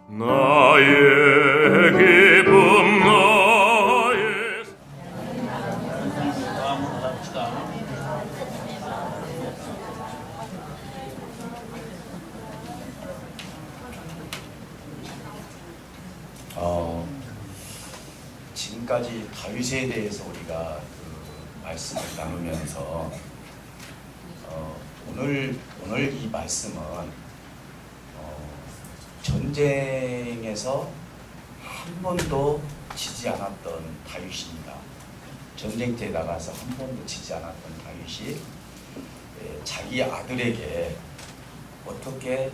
나의 기쁨 나의 지금까지 다윗에 대해서 우리가 말씀을 나누면서 오늘 이 말씀은 전쟁에서 한 번도 지지 않았던 다윗입니다. 전쟁터에 나가서 한 번도 지지 않았던 다윗이 자기 아들에게 어떻게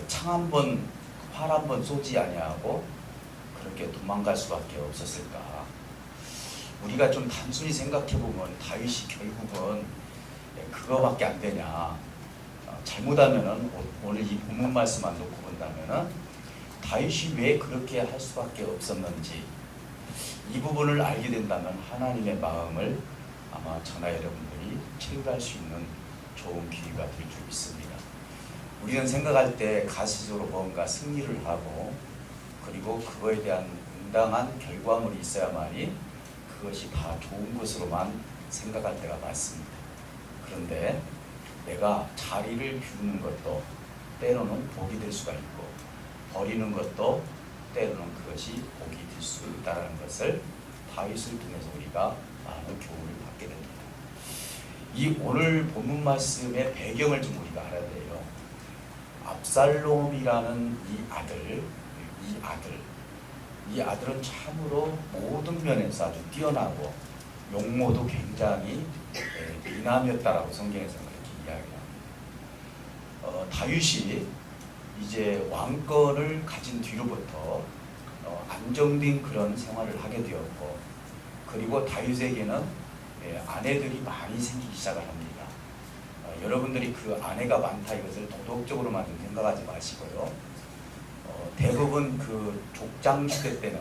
창 한 번, 활 한 번 쏘지 아니하고 그렇게 도망갈 수밖에 없었을까? 우리가 좀 단순히 생각해보면 다윗이 결국은 그거밖에 안 되냐? 잘못하면은 오늘 이 본문 말씀만 놓고 본다면은 다윗이 왜 그렇게 할 수밖에 없었는지 이 부분을 알게 된다면 하나님의 마음을 아마 저나 여러분들이 체육할 수 있는 좋은 기회가 될 줄 믿습니다. 우리는 생각할 때 가시적으로 뭔가 승리를 하고 그리고 그거에 대한 응당한 결과물이 있어야만이 그것이 다 좋은 것으로만 생각할 때가 많습니다. 그런데 내가 자리를 비우는 것도 때로는 복이 될 수가 있고 버리는 것도 때로는 그것이 복이 될 수 있다는 것을 다윗을 통해서 우리가 많은 교훈을 받게 됩니다. 이 오늘 본문 말씀의 배경을 좀 우리가 알아야 돼요. 압살롬이라는 이 아들은 참으로 모든 면에서 아주 뛰어나고 용모도 굉장히 미남이었다라고 성경에서 그렇게 이야기합니다. 다윗이 이제 왕권을 가진 뒤로부터 안정된 그런 생활을 하게 되었고 그리고 다윗에게는 아내들이 많이 생기기 시작을 합니다. 여러분들이 그 아내가 많다 이것을 도덕적으로만 좀 생각하지 마시고요. 대부분 그 족장 시대 때는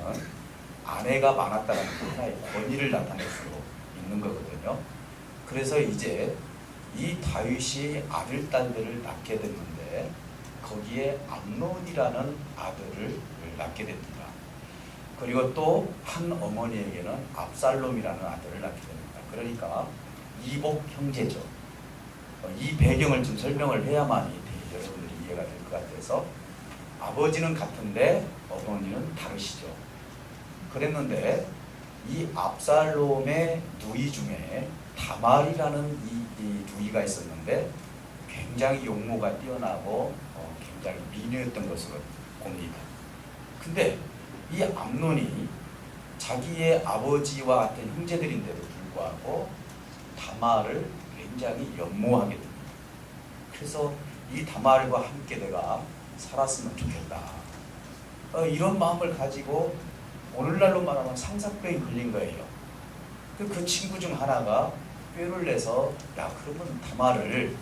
아내가 많았다는 하나의 권위를 나타낼 수 있는 거거든요. 그래서 이제 이 다윗이 아들, 딸들을 낳게 됐는데 거기에 암논이라는 아들을 낳게 됩니다. 그리고 또 한 어머니에게는 압살롬이라는 아들을 낳게 됩니다. 그러니까 이복 형제죠. 이 배경을 좀 설명을 해야만이 여러분들이 이해가 될 것 같아서 아버지는 같은데 어머니는 다르시죠. 그랬는데 이 압살롬의 누이 중에 다말이라는 이 누이가 있었는데 굉장히 용모가 뛰어나고 굉장히 미녀였던 것으로 봅니다. 근데 이 암논이 자기의 아버지와 같은 형제들인데도 불구하고 다말을 굉장히 연모하게 됩니다. 그래서 이 다말과 함께 내가 살았으면 좋겠다. 이런 마음을 가지고 오늘날로 말하면 상사병이 걸린 거예요. 그 친구 중 하나가 꾀를 내서 야 그러면 다말을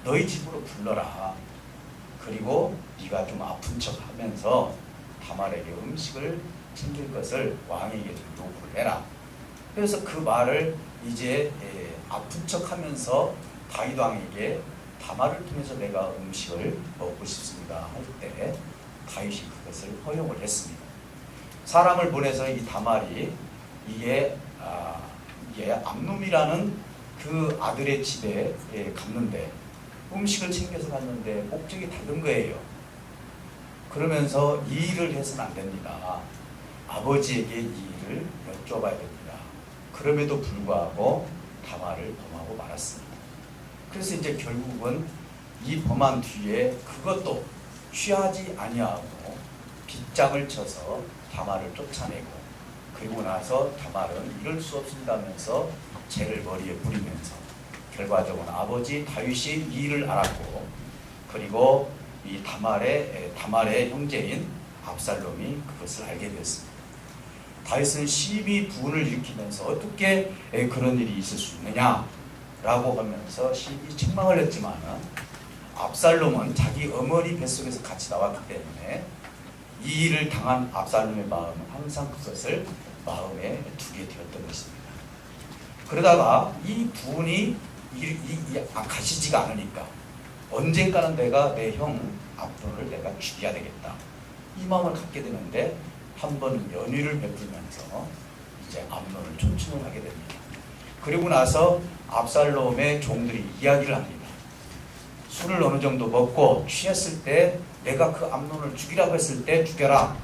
너희 집으로 불러라. 그리고 네가 좀 아픈 척하면서 다말에게 음식을 챙길 것을 왕에게 좀 요구를 해라. 그래서 그 말을 이제 아픈 척하면서 다윗 왕에게 다말을 통해서 내가 음식을 먹고 싶습니다 할 때 다윗이 그것을 허용을 했습니다. 사람을 보내서 이 다말이 이게 암놈이라는 그 아들의 집에 갔는데 음식을 챙겨서 갔는데 목적이 다른 거예요. 그러면서 이 일을 해서는 안 됩니다. 아버지에게 이 일을 여쭤봐야 됩니다. 그럼에도 불구하고 다말을 범하고 말았습니다. 그래서 이제 결국은 이 범한 뒤에 그것도 취하지 아니하고 빗장을 쳐서 다말을 쫓아내고 그리고 나서 다말은 이럴 수 없습니다면서 죄를 머리에 뿌리면서 결과적으로 아버지 다윗이 이 일을 알았고 그리고 이 다말의 형제인 압살롬이 그것을 알게 되었습니다. 다윗은 심히 분을 일으키면서 어떻게 그런 일이 있을 수 있느냐라고 하면서 심히 책망을 했지만은 압살롬은 자기 어머니 뱃속에서 같이 나왔기 때문에 이 일을 당한 압살롬의 마음은 항상 그것을 마음에 두게 되었던 것입니다. 그러다가 이 분이 가시지가 않으니까 언젠가는 내가 내 형 압론을 내가 죽여야 되겠다. 이 마음을 갖게 되는데 한 번 연위를 베풀면서 이제 암논을 촉축을 하게 됩니다. 그리고 나서 압살롬의 종들이 이야기를 합니다. 술을 어느 정도 먹고 취했을 때 내가 그 암논을 죽이라고 했을 때 죽여라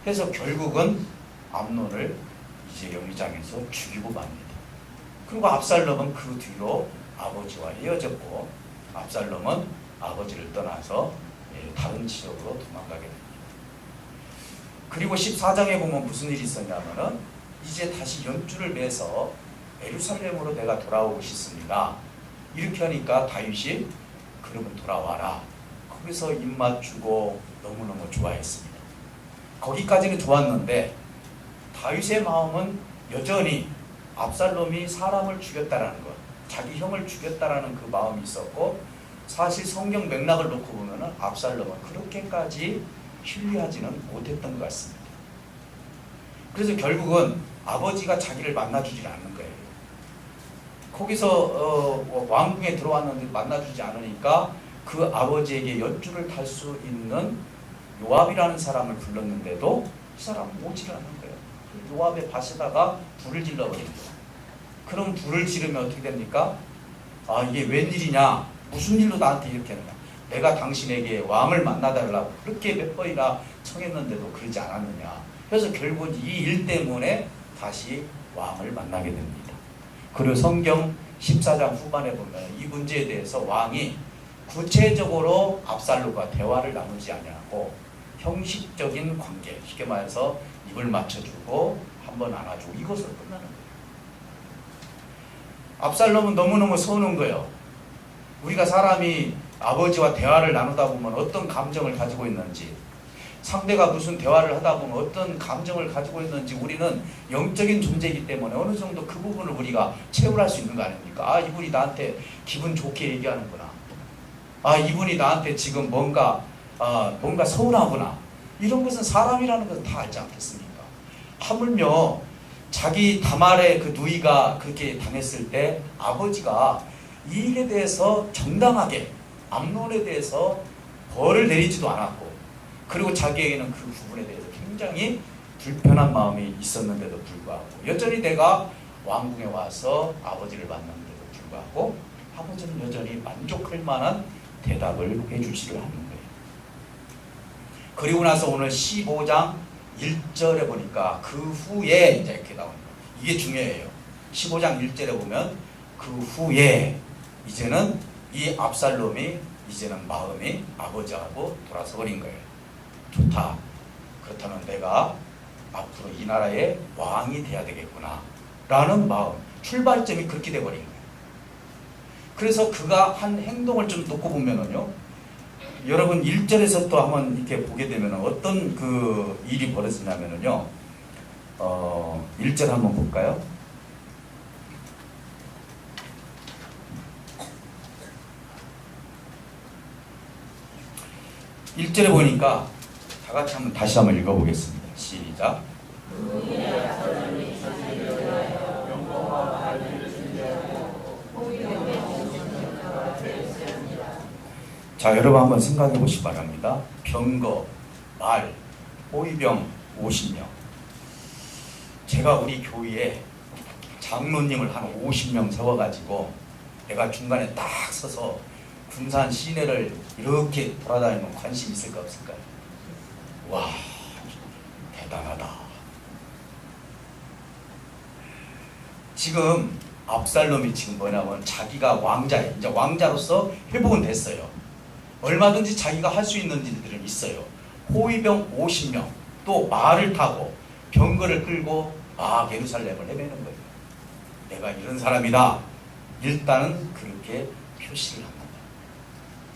해서 결국은 암논을 이제 영의장에서 죽이고 맙니다. 그리고 압살롬은 그 뒤로 아버지와 헤어졌고 압살롬은 아버지를 떠나서 다른 지역으로 도망가게 됩니다. 그리고 14장에 보면 무슨 일이 있었냐면은 이제 다시 연주를 매서 예루살렘으로 내가 돌아오고 싶습니다. 이렇게 하니까 다윗이 그러면 돌아와라. 거기서 입맞추고 너무너무 좋아했습니다. 거기까지는 좋았는데 다윗의 마음은 여전히 압살롬이 사람을 죽였다라는 것, 자기 형을 죽였다라는 그 마음이 있었고 사실 성경 맥락을 놓고 보면은 압살롬은 그렇게까지 신뢰하지는 못했던 것 같습니다. 그래서 결국은 아버지가 자기를 만나주지 않는 거예요. 거기서 왕궁에 들어왔는데 만나주지 않으니까 그 아버지에게 연주를 탈 수 있는 요압이라는 사람을 불렀는데도 이 사람은 오지를 않는 거예요. 요압의 밭에다가 불을 질러버립니다. 그럼 불을 지르면 어떻게 됩니까? 아, 이게 웬일이냐? 무슨 일로 나한테 이렇게 하느냐? 내가 당신에게 왕을 만나달라고 그렇게 몇 번이나 청했는데도 그러지 않았느냐? 그래서 결국 이 일 때문에 다시 왕을 만나게 됩니다. 그리고 성경 14장 후반에 보면 이 문제에 대해서 왕이 구체적으로 압살롬과 대화를 나누지 아니하고 형식적인 관계, 쉽게 말해서 입을 맞춰주고 한번 안아주고 이것으로 끝나는 거예요. 압살롬은 너무너무 서운한 거예요. 우리가 사람이 아버지와 대화를 나누다 보면 어떤 감정을 가지고 있는지, 상대가 무슨 대화를 하다 보면 어떤 감정을 가지고 있는지 우리는 영적인 존재이기 때문에 어느 정도 그 부분을 우리가 체험할 수 있는 거 아닙니까? 아, 이분이 나한테 기분 좋게 얘기하는구나. 아, 이분이 나한테 지금 뭔가 서운하구나. 이런 것은 사람이라는 것은 다 알지 않겠습니까? 하물며 자기 다말의 그 누이가 그렇게 당했을 때 아버지가 이 일에 대해서 정당하게 암논에 대해서 벌을 내리지도 않았고, 그리고 자기에게는 그 부분에 대해서 굉장히 불편한 마음이 있었는데도 불구하고 여전히 내가 왕궁에 와서 아버지를 만났는데도 불구하고 아버지는 여전히 만족할 만한 대답을 해주지를 않는 거예요. 그리고 나서 오늘 15장 1절에 보니까 그 후에 이제 이렇게 나옵니다. 이게 중요해요. 15장 1절에 보면 그 후에 이제는 이 압살롬이 이제는 마음이 아버지하고 돌아서 버린 거예요. 좋다. 그렇다면 내가 앞으로 이 나라의 왕이 돼야 되겠구나 라는 마음, 출발점이 그렇게 돼버린 거예요. 그래서 그가 한 행동을 좀 놓고 보면은요, 여러분 1절에서 또 한번 이렇게 보게 되면 어떤 그 일이 벌어지냐면은요, 1절 한번 볼까요? (1절에) 보니까 다 같이 한번 다시 한번 읽어보겠습니다. 시작. 자, 여러분 한번 생각해 보시기 바랍니다. 병거, 말, 호위병 50명. 제가 우리 교회에 장로님을 한 50명 세워가지고 내가 중간에 딱 서서 군산 시내를 이렇게 돌아다니면 관심 있을까 없을까요? 와, 대단하다. 지금 압살롬이 지금 뭐냐면 자기가 왕자예요. 이제 왕자로서 회복은 됐어요. 얼마든지 자기가 할 수 있는 일들은 있어요. 호위병 50명, 또 말을 타고 병거를 끌고 막 예루살렘을 헤매는 거예요. 내가 이런 사람이다. 일단은 그렇게 표시를 합니다.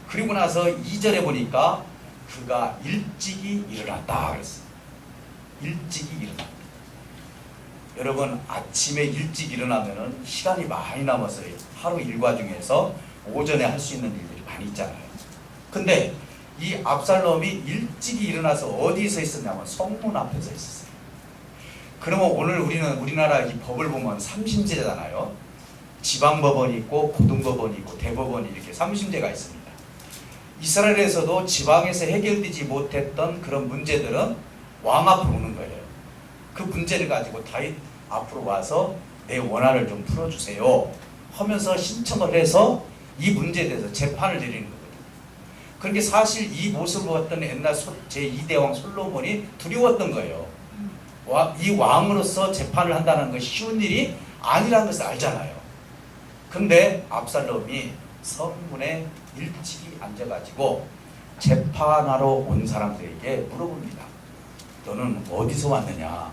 그리고 나서 2절에 보니까 그가 일찍이 일어났다 그랬어요. 일찍이 일어났다. 여러분 아침에 일찍 일어나면은 시간이 많이 남아서 하루 일과 중에서 오전에 할 수 있는 일들이 많이 있잖아요. 근데 이 압살롬이 일찍이 일어나서 어디서 있었냐면 성문 앞에서 있었어요. 그러면 오늘 우리는 우리나라 이 법을 보면 3심제잖아요. 지방법원이 있고 고등법원이 있고 대법원이 이렇게 3심제가 있습니다. 이스라엘에서도 지방에서 해결되지 못했던 그런 문제들은 왕 앞으로 오는 거예요. 그 문제를 가지고 다윗 앞으로 와서 내 원한을 좀 풀어주세요 하면서 신청을 해서 이 문제에 대해서 재판을 드리는 거거든요. 그렇게 사실 이 모습을 봤던 옛날 제2대 왕 솔로몬이 두려웠던 거예요. 이 왕으로서 재판을 한다는 것이 쉬운 일이 아니라는 것을 알잖아요. 근데 압살롬이 성문에 일찍이 앉아가지고 재판하러 온 사람들에게 물어봅니다. 너는 어디서 왔느냐?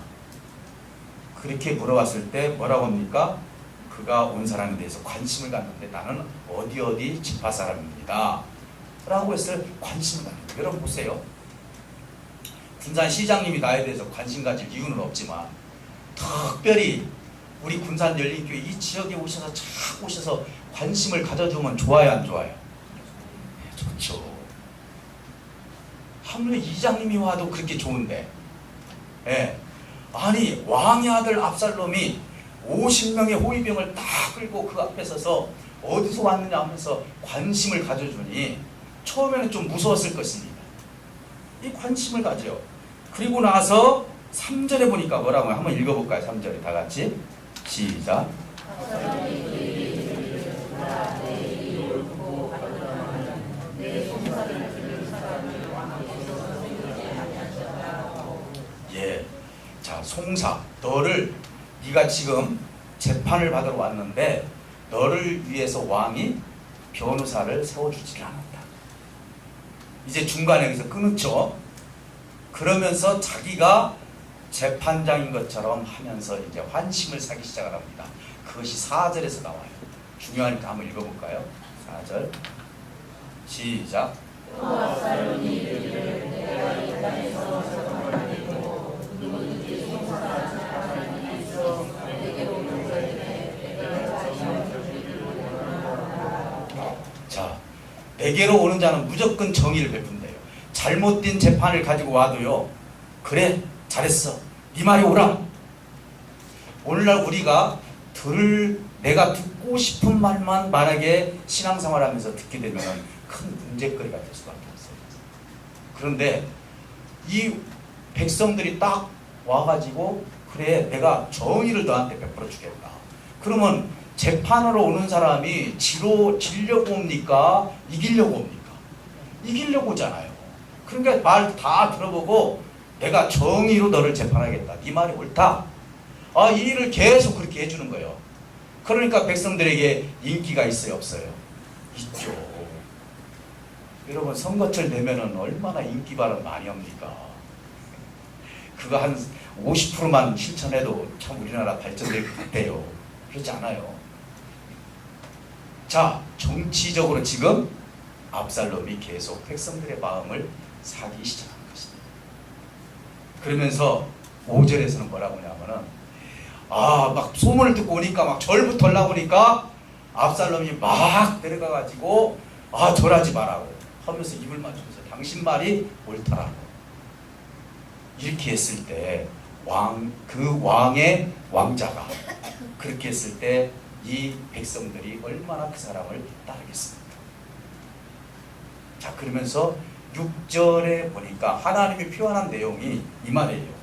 그렇게 물어봤을 때 뭐라고 합니까? 그가 온 사람에 대해서 관심을 갖는데 나는 어디 지파 사람입니다 라고 해서 관심을 갖는 거예요. 여러분 보세요. 군산시장님이 나에 대해서 관심 가질 이유는 없지만 특별히 우리 군산 열린교회 이 지역에 오셔서 착 오셔서 관심을 가져주면 좋아요, 안 좋아요? 네, 좋죠. 하물며 이장님이 와도 그렇게 좋은데, 네. 아니 왕의 아들 압살롬이 50명의 호위병을 다 끌고 그 앞에 서서 어디서 왔느냐 하면서 관심을 가져주니 처음에는 좀 무서웠을 것입니다. 이 관심을 가져요. 그리고 나서 3절에 보니까 뭐라고 한번 읽어볼까요? 3절에 다 같이 시작. 예, 자 송사 너를 네가 지금 재판을 받으러 왔는데 너를 위해서 왕이 변호사를 세워주지를 않았다. 이제 중간에 여기서 끊었죠. 그러면서 자기가 재판장인 것처럼 하면서 이제 환심을 사기 시작을 합니다. 그것이 4절에서 나와요. 중요하니까 한번 읽어볼까요? 4절 시작. 자, 내게로 오는 자는 무조건 정의를 베푼대요. 잘못된 재판을 가지고 와도요. 그래 잘했어. 네 말이 옳아. 오늘날 우리가 내가 듣고 싶은 말만 만약에 신앙생활하면서 듣게 되면 큰 문제거리가 될 수밖에 없어요. 그런데 이 백성들이 딱 와가지고 그래 내가 정의를 너한테 베풀어 주겠다. 그러면 재판하러 오는 사람이 지려고 옵니까? 이기려고 옵니까? 이기려고 오잖아요. 그러니까 말 다 들어보고 내가 정의로 너를 재판하겠다. 네 말이 옳다. 이 일을 계속 그렇게 해주는 거예요. 그러니까 백성들에게 인기가 있어요, 없어요? 있죠. 여러분 선거철 되면은 얼마나 인기 발언 많이 합니까? 그거 한 50%만 실천해도 참 우리나라 발전될 것 같아요. 그렇지 않아요. 자, 정치적으로 지금 압살롬이 계속 백성들의 마음을 사기 시작한 것입니다. 그러면서 5절에서는 뭐라고 하냐면은 막 소문을 듣고 오니까 막 절부터 올라오니까 압살롬이 막 내려가가지고 절하지 말라고 하면서 입을 맞추면서 당신 말이 옳다라고 이렇게 했을 때 그 왕의 왕자가 그렇게 했을 때 이 백성들이 얼마나 그 사람을 따르겠습니까? 자, 그러면서 6절에 보니까 하나님이 표현한 내용이 이 말이에요.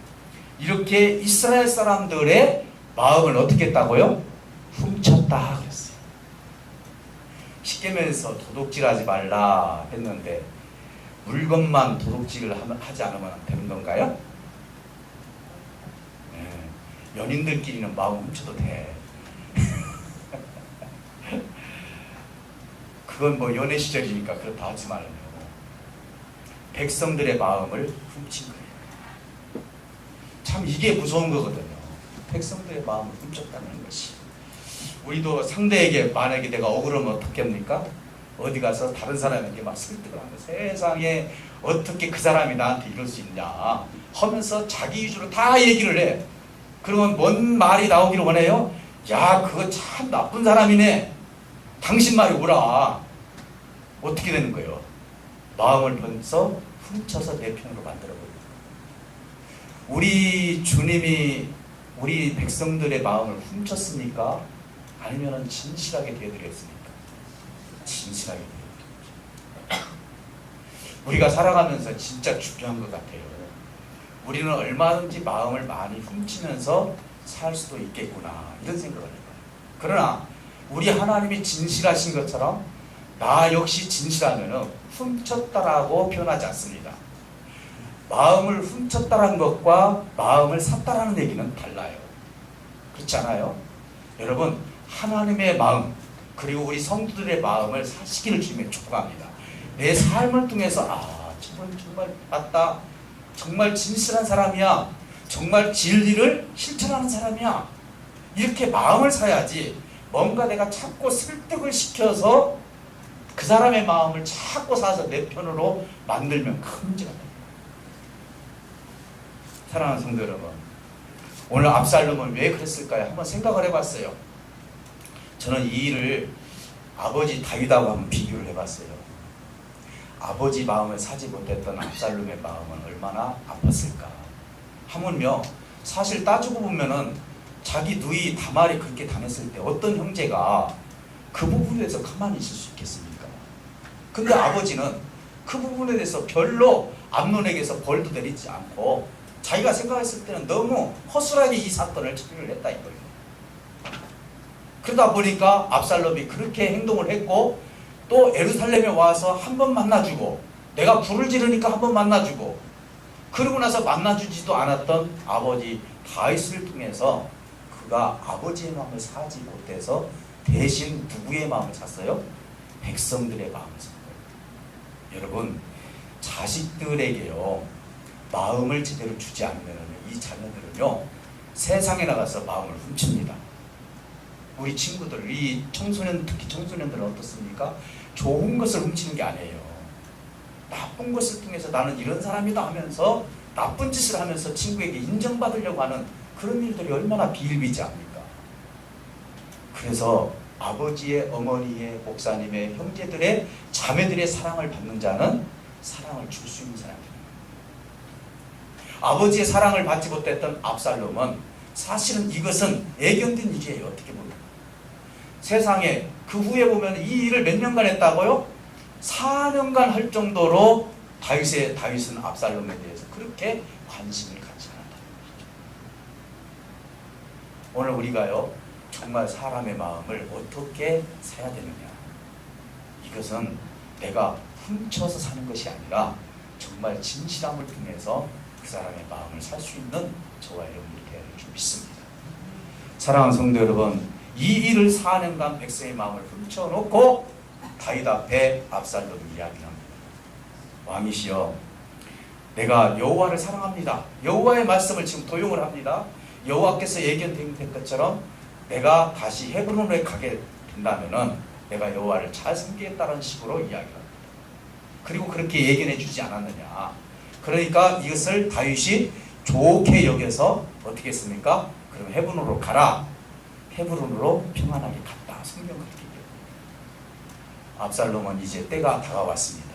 이렇게 이스라엘 사람들의 마음을 어떻게 했다고요? 훔쳤다 그랬어요. 십계명에서 도둑질하지 말라 했는데 물건만 도둑질을 하지 않으면 되는 건가요? 네. 연인들끼리는 마음 훔쳐도 돼. 그건 뭐 연애 시절이니까 그렇다 하지만요. 백성들의 마음을 훔친 거예요. 참 이게 무서운 거거든요. 백성들의 마음을 훔쳤다는 것이. 우리도 상대에게 만약에 내가 억울하면 어떻게 합니까? 어디 가서 다른 사람에게 막 설득을 하면 세상에 어떻게 그 사람이 나한테 이럴 수 있냐 하면서 자기 위주로 다 얘기를 해. 그러면 뭔 말이 나오기를 원해요? 야, 그거 참 나쁜 사람이네. 당신 말이 옳아. 어떻게 되는 거예요? 마음을 벌써 훔쳐서 내 편으로 만들어버려요. 우리 주님이 우리 백성들의 마음을 훔쳤습니까? 아니면 진실하게 대드렸습니까? 진실하게 대드렸죠. 우리가 살아가면서 진짜 중요한 것 같아요. 우리는 얼마든지 마음을 많이 훔치면서 살 수도 있겠구나 이런 생각을 해요. 그러나 우리 하나님이 진실하신 것처럼 나 역시 진실하면 훔쳤다라고 표현하지 않습니다. 마음을 훔쳤다라는 것과 마음을 샀다라는 얘기는 달라요. 그렇지 않아요? 여러분, 하나님의 마음 그리고 우리 성도들의 마음을 사시기를 주님의 축복합니다. 내 삶을 통해서 저분 정말 맞다, 정말 진실한 사람이야, 정말 진리를 실천하는 사람이야, 이렇게 마음을 사야지 뭔가 내가 자꾸 설득을 시켜서 그 사람의 마음을 자꾸 사서 내 편으로 만들면 큰 문제가 됩니다. 사랑하는 성도 여러분, 오늘 압살롬은 왜 그랬을까요? 한번 생각을 해봤어요. 저는 이 일을 아버지 다윗하고 한번 비교를 해봤어요. 아버지 마음을 사지 못했던 압살롬의 마음은 얼마나 아팠을까. 하물며 사실 따지고 보면은 자기 누이 다말이 그렇게 당했을 때 어떤 형제가 그 부분에 대해서 가만히 있을 수 있겠습니까? 근데 아버지는 그 부분에 대해서 별로 암논에게서 벌도 내리지 않고 자기가 생각했을 때는 너무 허술하게 이 사건을 처리를 했다 이거예요. 그러다 보니까 압살롬이 그렇게 행동을 했고 또 예루살렘에 와서 한번 만나주고 내가 불을 지르니까 한번 만나주고 그러고 나서 만나주지도 않았던 아버지 다윗을 통해서 그가 아버지의 마음을 사지 못해서 대신 누구의 마음을 샀어요? 백성들의 마음을 산 거예요. 여러분, 자식들에게요 마음을 제대로 주지 않으면 이 자녀들은요 세상에 나가서 마음을 훔칩니다. 우리 친구들, 이 청소년, 특히 청소년들은 어떻습니까? 좋은 것을 훔치는 게 아니에요. 나쁜 것을 통해서 나는 이런 사람이다 하면서 나쁜 짓을 하면서 친구에게 인정받으려고 하는 그런 일들이 얼마나 비일비재합니까? 그래서 아버지의, 어머니의, 목사님의, 형제들의, 자매들의 사랑을 받는 자는 사랑을 줄 수 있는 사람입니다. 아버지의 사랑을 받지 못했던 압살롬은 사실은 이것은 예견된 일이에요. 어떻게 보면 세상에 그 후에 보면 이 일을 몇 년간 했다고요? 4년간 할 정도로 다윗은 압살롬에 대해서 그렇게 관심을 갖지 않았다. 오늘 우리가요 정말 사람의 마음을 어떻게 사야 되느냐, 이것은 내가 훔쳐서 사는 것이 아니라 정말 진실함을 통해서 그 사람의 마음을 살 수 있는 저와 여러분이 되어야 줄 믿습니다. 사랑하는 성도 여러분, 이 일을 4년간 백성의 마음을 훔쳐놓고 다윗 앞에 압살롬이 이야기합니다. 왕이시여, 내가 여호와를 사랑합니다. 여호와의 말씀을 지금 도용을 합니다. 여호와께서 예견된 것처럼 내가 다시 헤브론에 가게 된다면은 내가 여호와를 잘 섬기겠다는 식으로 이야기합니다. 그리고 그렇게 예견해 주지 않았느냐. 그러니까 이것을 다윗이 좋게 여겨서 어떻게 했습니까? 그럼 헤브론으로 가라. 헤브론으로 평안하게 갔다. 성경 그렇게 얘기해요. 압살롬은 이제 때가 다가왔습니다.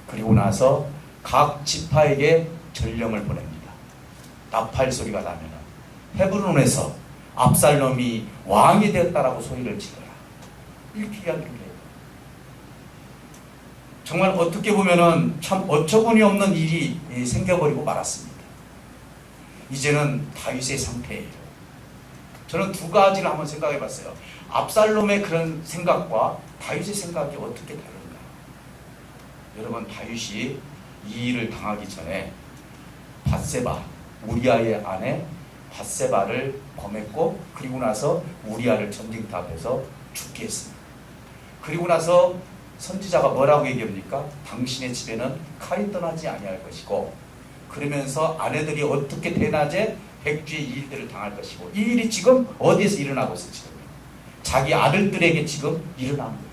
그리고 나서 각 지파에게 전령을 보냅니다. 나팔 소리가 나면 헤브론에서 압살롬이 왕이 되었다라고 소리를 지르라. 이렇게 이야기를 해요. 정말 어떻게 보면은 참 어처구니 없는 일이 생겨버리고 말았습니다. 이제는 다윗의 상태예요. 저는 두 가지를 한번 생각해 봤어요. 압살롬의 그런 생각과 다윗의 생각이 어떻게 다른가. 여러분, 다윗이 이 일을 당하기 전에 밧세바, 우리아의 아내 밧세바를 범했고, 그리고 나서 우리아를 전쟁터 앞에서 죽게 했습니다. 그리고 나서 선지자가 뭐라고 얘기합니까? 당신의 집에는 칼이 떠나지 아니할 것이고, 그러면서 아내들이 어떻게 대낮에 백주의 일들을 당할 것이고, 이 일이 지금 어디에서 일어나고 있어요? 지금 자기 아들들에게 지금 일어나는 거예요.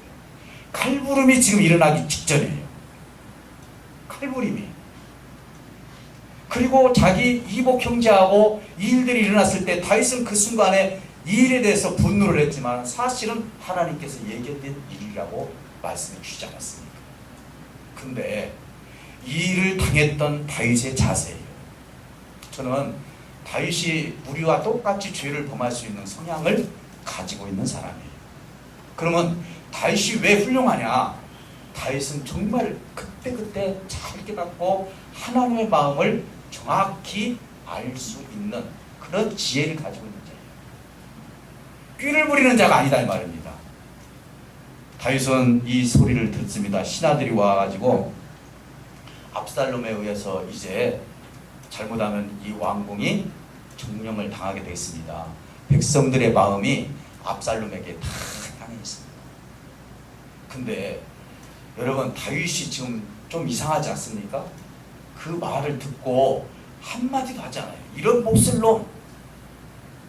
칼부림이 지금 일어나기 직전이에요. 칼부림이. 그리고 자기 이복 형제하고 이 일들이 일어났을 때 다윗은 그 순간에 이 일에 대해서 분노를 했지만 사실은 하나님께서 예견된 일이라고 말씀해 주시지 않았습니까? 근데 이 일을 당했던 다윗의 자세예요. 저는 다윗이 우리와 똑같이 죄를 범할 수 있는 성향을 가지고 있는 사람이에요. 그러면 다윗이 왜 훌륭하냐? 다윗은 정말 그때그때 잘 깨닫고 하나님의 마음을 정확히 알 수 있는 그런 지혜를 가지고 있는 자예요. 꾀를 부리는 자가 아니다 이 말입니다. 다윗은 이 소리를 듣습니다. 신하들이 와가지고 압살롬에 의해서 이제 잘못하면 이 왕궁이 점령을 당하게 되겠습니다. 백성들의 마음이 압살롬에게 다 향해 있습니다. 근데 여러분, 다윗이 지금 좀 이상하지 않습니까? 그 말을 듣고 한마디도 하지 않아요. 이런 몹쓸놈,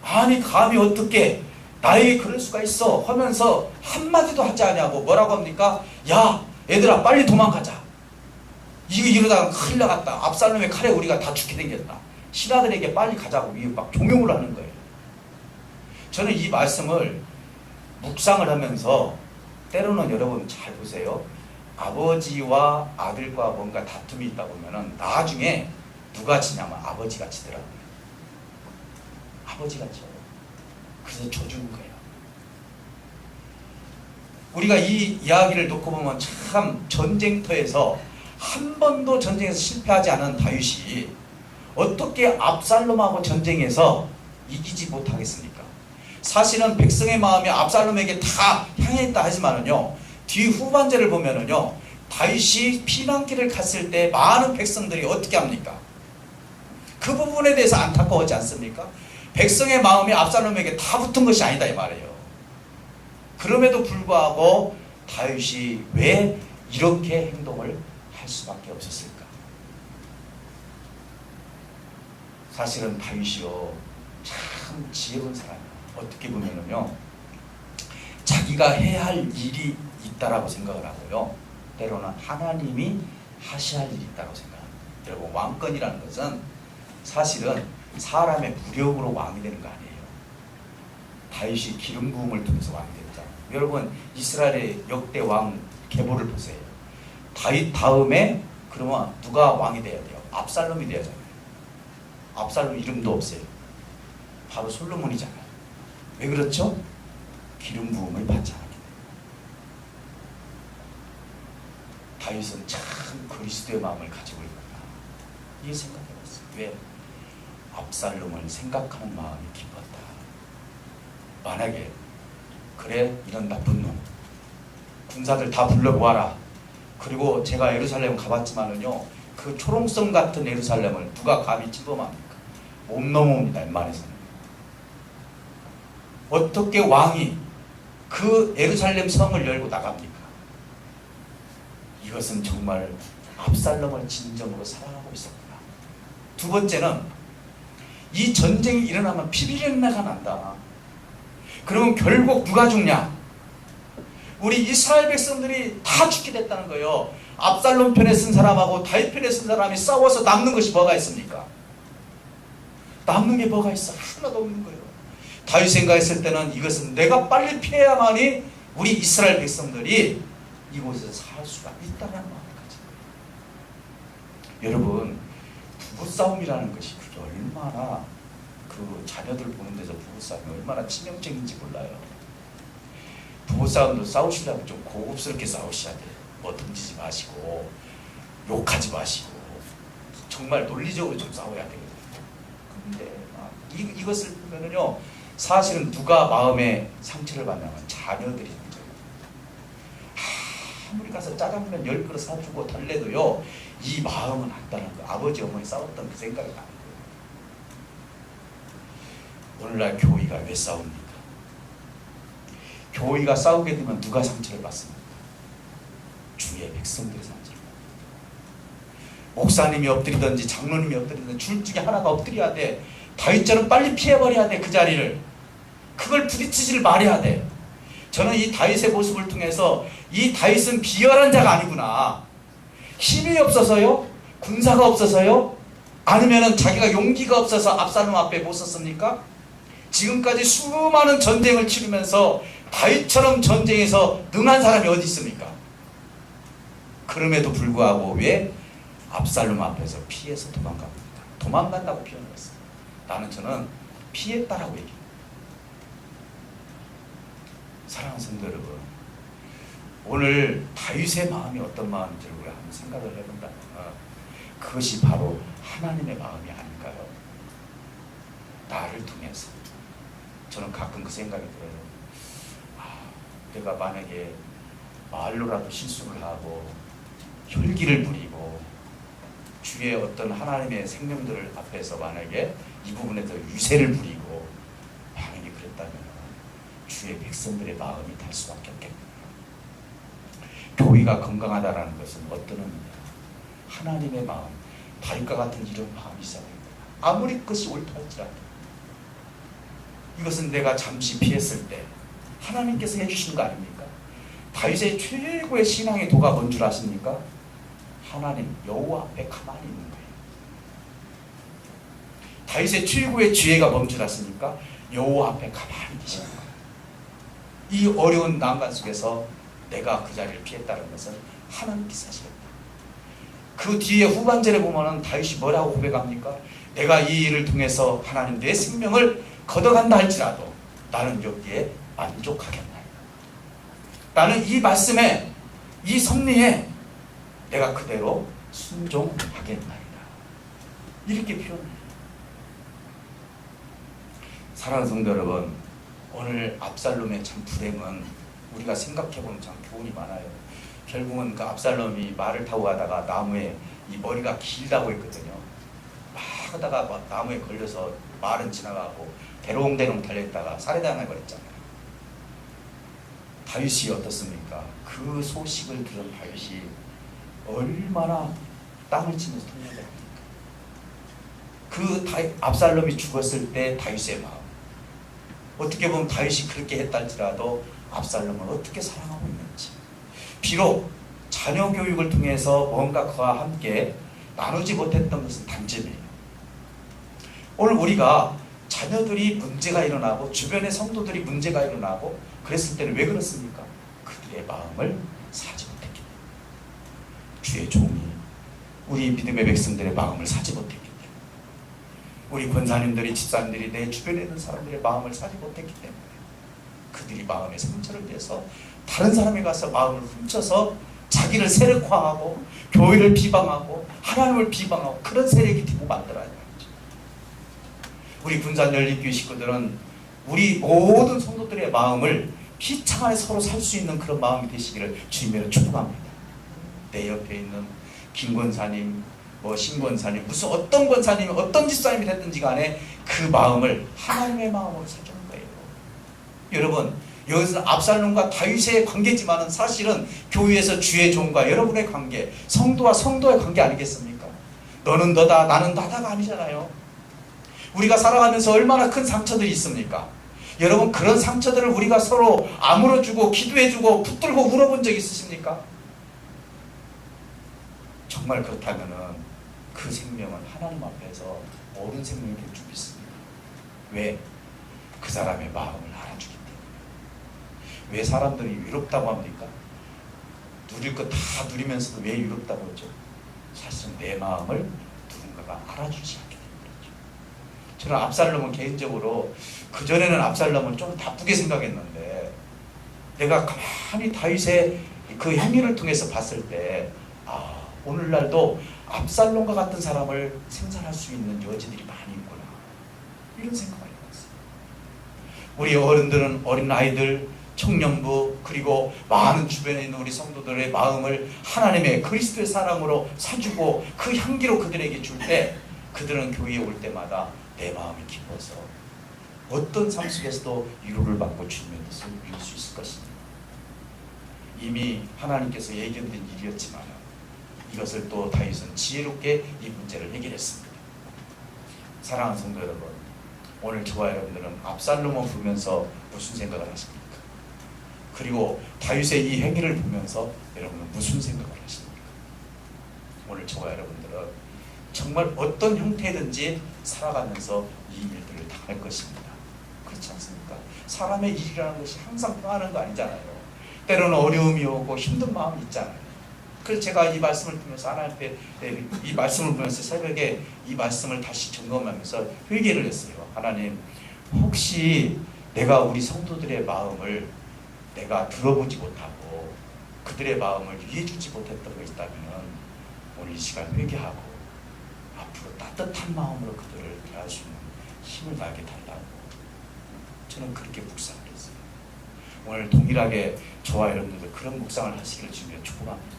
아니 감히 어떻게 나에게 그럴 수가 있어 하면서 한마디도 하지 않냐고 뭐라고 합니까? 야 얘들아 빨리 도망가자. 이러다가 큰일 나갔다. 압살롬의 칼에 우리가 다 죽게 생겼다. 신하들에게 빨리 가자고 막 종용을 하는 거예요. 저는 이 말씀을 묵상을 하면서 때로는 여러분 잘 보세요. 아버지와 아들과 뭔가 다툼이 있다 보면은 나중에 누가 지냐면 아버지가 지더라고요. 아버지가 져. 그래서 져주는 거예요. 우리가 이 이야기를 놓고 보면 참 전쟁터에서 한 번도 전쟁에서 실패하지 않은 다윗이 어떻게 압살롬하고 전쟁에서 이기지 못하겠습니까? 사실은 백성의 마음이 압살롬에게 다 향해 있다 하지만은요, 뒤 후반절을 보면은요, 다윗이 피난길을 갔을 때 많은 백성들이 어떻게 합니까? 그 부분에 대해서 안타까워하지 않습니까? 백성의 마음이 압살롬에게 다 붙은 것이 아니다 이 말이에요. 그럼에도 불구하고 다윗이 왜 이렇게 행동을 할 수밖에 없었을까? 사실은 다윗이요 참 지혜로운 사람이에요. 어떻게 보면은요, 자기가 해야 할 일이 있다라고 생각을 하고요, 때로는 하나님이 하셔야 할 일이 있다고 생각합니다. 여러분, 왕권이라는 것은 사실은 사람의 무력으로 왕이 되는 거 아니에요. 다윗이 기름 부음을 통해서 왕이 됐잖아요. 여러분, 이스라엘의 역대 왕 계보를 보세요. 다윗 다음에 그러면 누가 왕이 돼야 돼요? 압살롬이 돼야 되잖아요. 압살롬 이름도 없어요. 바로 솔로몬이잖아요. 왜 그렇죠? 기름 부음을 받지 않았기 때문에. 다윗은 참 그리스도의 마음을 가지고 있구나, 이 생각해봤어요. 왜? 압살롬을 생각하는 마음이 깊었다. 만약에 그래, 이런 나쁜 놈, 군사들 다 불러 모아라. 그리고 제가 예루살렘 가봤지만은요, 그 초롱성 같은 예루살렘을 누가 감히 침범합니까? 못 넘어옵니다. 웬만해서는. 어떻게 왕이 그 예루살렘 성을 열고 나갑니까? 이것은 정말 압살롬을 진정으로 사랑하고 있었구나. 두 번째는 이 전쟁이 일어나면 피비린내가 난다. 그러면 결국 누가 죽냐? 우리 이스라엘 백성들이 다 죽게 됐다는 거예요. 압살롬 편에 쓴 사람하고 다윗 편에 쓴 사람이 싸워서 남는 것이 뭐가 있습니까? 남는 게 뭐가 있어? 하나도 없는 거예요. 다윗 생각했을 때는 이것은 내가 빨리 피해야만이 우리 이스라엘 백성들이 이곳에서 살 수가 있다는 마음을 가진 거예요. 여러분, 부부싸움이라는 것이 그게 얼마나 그 자녀들 보는 데서 부부싸움이 얼마나 치명적인지 몰라요. 부부싸움도 싸우시려면 좀 고급스럽게 싸우셔야 돼요. 뭐 던지지 마시고 욕하지 마시고 정말 논리적으로 좀 싸워야 돼요. 근데 이것을 보면은요, 사실은 누가 마음에 상처를 받냐면 자녀들이 상처를 받아요. 아무리 가서 짜장면 10그릇 사주고 달래도요, 이 마음은 안다는 거. 아버지 어머니 싸웠던 그 생각이 나는 거예요. 오늘날 교회가 왜 싸웁니까? 교회가 싸우게 되면 누가 상처를 받습니까? 주의 백성들이 상처를 받습니다. 목사님이 엎드리든지 장로님이 엎드리든지 줄 중에 하나가 엎드려야 돼. 다윗처럼 빨리 피해버려야 돼. 그 자리를. 그걸 부딪히지를 말해야 돼. 저는 이 다윗의 모습을 통해서 이 다윗은 비열한 자가 아니구나. 힘이 없어서요? 군사가 없어서요? 아니면은 자기가 용기가 없어서 압살롬 앞에 못 섰습니까? 지금까지 수많은 전쟁을 치르면서 다윗처럼 전쟁에서 능한 사람이 어디 있습니까? 그럼에도 불구하고 왜 압살롬 앞에서 피해서 도망갑니까? 도망간다고 표현을 했어요. 저는 피했다라고 얘기해요. 사랑하는 성도 여러분, 오늘 다윗의 마음이 어떤 마음인지 우리가 한번 생각을 해본다면 그것이 바로 하나님의 마음이 아닐까요? 나를 통해서. 저는 가끔 그 생각이 들어요. 내가 만약에 말로라도 실수를 하고 혈기를 부리고 주의 어떤 하나님의 생명들을 앞에서 만약에 이 부분에서 유세를 부리고 만약에 그랬다면 주의 백성들의 마음이 탈 수밖에 없겠네요. 교회가 건강하다는 것은 어떤 의미냐? 하나님의 마음, 다윗과 같은 이런 마음이 있어야 됩니다. 아무리 그것이 옳다 할지라도 이것은 내가 잠시 피했을 때 하나님께서 해주신 거 아닙니까? 다윗의 최고의 신앙의 도가 뭔 줄 아십니까? 하나님 여호와 앞에 가만히 있는 거예요. 다윗의 최고의 지혜가 뭔 줄 아십니까? 여호와 앞에 가만히 계시는 거예요. 이 어려운 난관 속에서 내가 그 자리를 피했다는 것은 하나님께서 하시겠다. 그 뒤에 후반절에 보면은 다윗이 뭐라고 고백합니까? 내가 이 일을 통해서 하나님 내 생명을 걷어간다 할지라도 나는 여기에 만족하겠나이다. 나는 이 말씀에 이 섭리에 내가 그대로 순종하겠나이다. 이렇게 표현해요. 사랑하는 성도 여러분, 오늘 압살롬의 참 불행은 우리가 생각해보면 참 교훈이 많아요. 결국은 그 압살롬이 말을 타고 가다가 나무에 이 머리가 길다고 했거든요. 막 하다가 나무에 걸려서 말은 지나가고 대롱대롱 달려있다가 살해당해 버렸잖아요. 다윗이 어떻습니까? 그 소식을 들은 다윗이 얼마나 땅을 치면서 통곡합니까? 그 압살롬이 죽었을 때 다윗의 마음, 어떻게 보면 다윗이 그렇게 했다 할지라도 압살롬을 어떻게 사랑하고 있는지, 비록 자녀 교육을 통해서 뭔가 그와 함께 나누지 못했던 것은 단점이에요. 오늘 우리가 자녀들이 문제가 일어나고 주변의 성도들이 문제가 일어나고 그랬을 때는 왜 그렇습니까? 그들의 마음을 사지 못했기 때문에. 주의 종이 우리 믿음의 백성들의 마음을 사지 못했기 때문에, 우리 권사님들이 집사님들이 내 주변에 있는 사람들의 마음을 사지 못했기 때문에 그들이 마음의 상처를 내서 다른 사람에 가서 마음을 훔쳐서 자기를 세력화하고 교회를 비방하고 하나님을 비방하고 그런 세력이 되고 만들어야 돼요. 우리 군산 열린교회 식구들은 우리 모든 성도들의 마음을 피창 안에 서로 살 수 있는 그런 마음이 되시기를 주님으로 축복합니다. 내 옆에 있는 김 권사님, 신 권사님, 무슨 어떤 권사님이 어떤 집사님이 됐든지 간에 그 마음을 하나님의 마음으로 사주는 거예요. 여러분, 여기서 압살롬과 다윗의 관계지만은 사실은 교회에서 주의 종과 여러분의 관계, 성도와 성도의 관계 아니겠습니까? 너는 너다, 나는 나다가 아니잖아요. 우리가 살아가면서 얼마나 큰 상처들이 있습니까? 여러분, 그런 상처들을 우리가 서로 아물어주고 기도해주고 붙들고 울어본 적 있으십니까? 정말 그렇다면은 그 생명은 하나님 앞에서 옳은 생명이 될 줄 믿습니다. 왜? 그 사람의 마음을 알아주기 때문에. 왜 사람들이 위롭다고 합니까? 누릴 거 다 누리면서도 왜 위롭다고 하죠? 사실은 내 마음을 누군가가 알아주지 않기 때문이죠. 저는 압살롬은 개인적으로 그전에는 압살롬을 좀 나쁘게 생각했는데 내가 가만히 다윗의 그 행위를 통해서 봤을 때 오늘날도 압살롬과 같은 사람을 생산할 수 있는 여지들이 많이 있구나, 이런 생각을 해봤어요. 우리 어른들은 어린아이들, 청년부, 그리고 많은 주변에 있는 우리 성도들의 마음을 하나님의 그리스도의 사랑으로 사주고 그 향기로 그들에게 줄 때 그들은 교회에 올 때마다 내 마음이 기뻐서 어떤 삶 속에서도 위로를 받고 주님의 뜻을 이룰 수 있을 것입니다. 이미 하나님께서 예견된 일이었지만 이것을 또 다윗은 지혜롭게 이 문제를 해결했습니다. 사랑하는 성도 여러분, 오늘 저와 여러분들은 압살롬을 보면서 무슨 생각을 하십니까? 그리고 다윗의 이 행위를 보면서 여러분은 무슨 생각을 하십니까? 오늘 저와 여러분들은 정말 어떤 형태든지 살아가면서 이 일들을 당할 것입니다. 그렇지 않습니까? 사람의 일이라는 것이 항상 평안한 거 아니잖아요. 때로는 어려움이 오고 힘든 마음이 있잖아요. 그래서 제가 이 말씀을 보면서 하나님께 이 말씀을 보면서 새벽에 이 말씀을 다시 점검하면서 회개를 했어요. 하나님, 혹시 내가 우리 성도들의 마음을 내가 들어보지 못하고 그들의 마음을 이해해주지 못했던 거 있다면 오늘 이 시간 회개하고 앞으로 따뜻한 마음으로 그들을 대할 수 있는 힘을 나게 달라고 저는 그렇게 묵상을 했어요. 오늘 동일하게 저와 여러분들도 그런 묵상을 하시기를 주님께 축복합니다.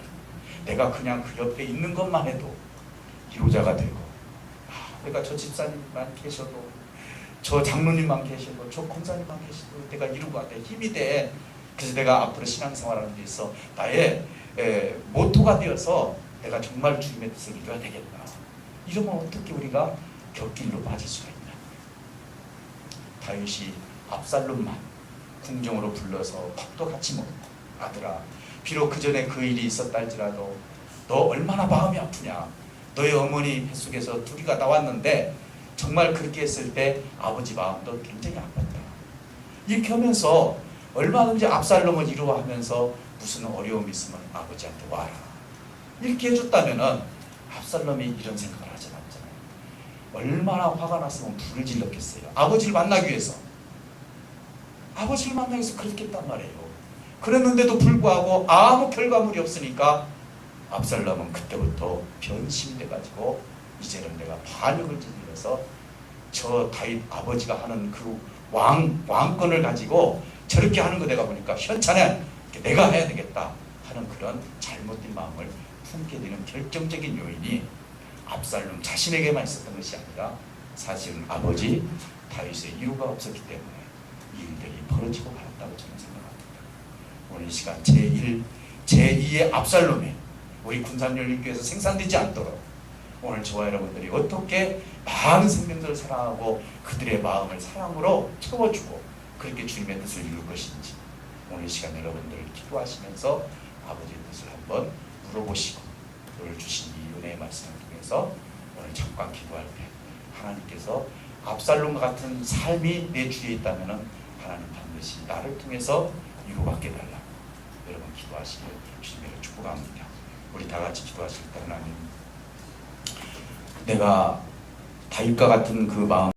내가 그냥 그 옆에 있는 것만 해도 기도자가 되고, 내가 저 집사님만 계셔도, 저 장로님만 계셔도, 저 권사님만 계셔도 내가 이루고 내 힘이 돼. 그래서 내가 앞으로 신앙생활하는 데 있어 나의 모토가 되어서 내가 정말 주님의 뜻을 이루어야 되겠다. 이러면 어떻게 우리가 곁길로 빠질 수가 있냐. 다윗이 압살롬만 궁정으로 불러서 밥도 같이 먹고, 아들아 비록 그 전에 그 일이 있었다 할지라도 너 얼마나 마음이 아프냐. 너의 어머니 뱃속에서 둘이가 나왔는데 정말 그렇게 했을 때 아버지 마음도 굉장히 아팠다. 이렇게 하면서 얼마든지 압살롬을 이루어하면서 무슨 어려움이 있으면 아버지한테 와라. 이렇게 해줬다면은 압살롬이 이런 생각을 하지 않았잖아요. 얼마나 화가 났으면 불을 질렀겠어요. 아버지를 만나기 위해서. 아버지를 만나기 위해서 그랬겠단 말이에요. 그랬는데도 불구하고 아무 결과물이 없으니까 압살롬은 그때부터 변심돼가지고 이제는 내가 반역을 저질러서 저 다윗 아버지가 하는 그 왕권을 가지고 저렇게 하는 거 내가 보니까 현찬에 내가 해야 되겠다 하는 그런 잘못된 마음을 품게 되는 결정적인 요인이 압살롬 자신에게만 있었던 것이 아니라 사실은 아버지 다윗의 이유가 없었기 때문에 이 일들이 벌어지고 말았다고 저는 생각합니다. 오늘 이 시간 제2의 압살롬이 우리 군산열린교회에서 생산되지 않도록 오늘 저와 여러분들이 어떻게 많은 생명들을 사랑하고 그들의 마음을 사랑으로 채워주고 그렇게 주님의 뜻을 이룰 것인지 오늘 이 시간 여러분들 기도하시면서 아버지의 뜻을 한번 물어보시고 오늘 주신 이 은혜의 말씀을 통해서 오늘 잠깐 기도할 때 하나님께서 압살롬과 같은 삶이 내 주위에 있다면 하나님 반드시 나를 통해서 이루받게 달라고 여러분 기도하시길 주님을 축복합니다. 우리 다 같이 기도하실 때 하나님, 내가 다윗과 같은 그 마음